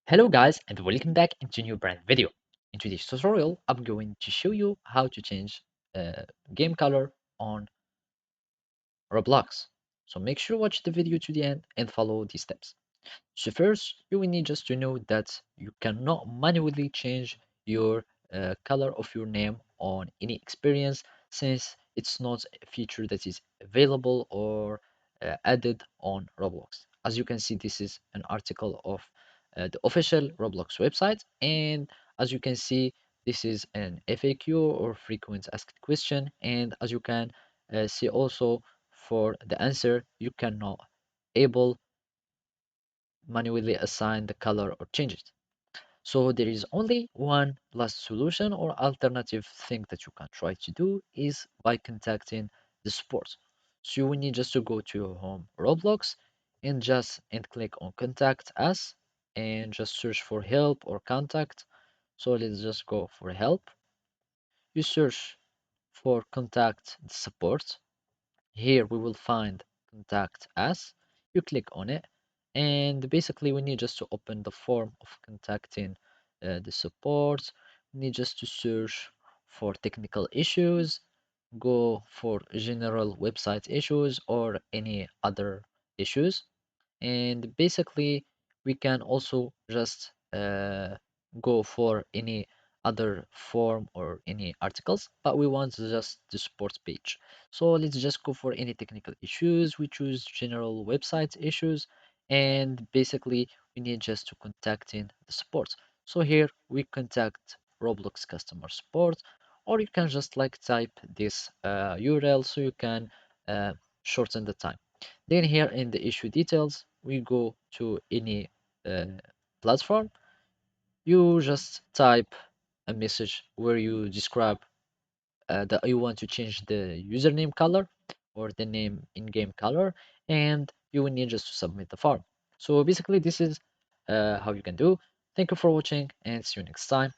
Hello guys and welcome back into a new brand video. In today's tutorial, I'm going to show you how to change game color on Roblox. So make sure to watch the video to the end and follow these steps. So first, you will need just to know that you cannot manually change your color of your name on any experience since it's not a feature that is available or added on Roblox. As you can see, this is an article of the official Roblox website, and as you can see, this is an FAQ or frequent asked question, and as you can see also for the answer, you cannot able manually assign the color or change it. So there is only one last solution or alternative thing that you can try to do is by contacting the support. So you will need just to go to your home Roblox and click on contact us and just search for help or contact. So let's just go for help. You search for contact the support. Here we will find contact us. You click on it, and basically we need just to open the form of contacting the support. We need just to search for technical issues, go for general website issues or any other issues. And basically, we can also just go for any other form or any articles, but we want just the support page. So let's just go for any technical issues. We choose general website issues, and basically we need just to contacting the support. So here we contact Roblox customer support, or you can just like type this URL so you can shorten the time. Then here in the issue details, we go to any uh, platform. You just type a message where you describe that you want to change the username color or the name in-game color, and you will need just to submit the form. So basically, this is how you can do. Thank you for watching, and see you next time.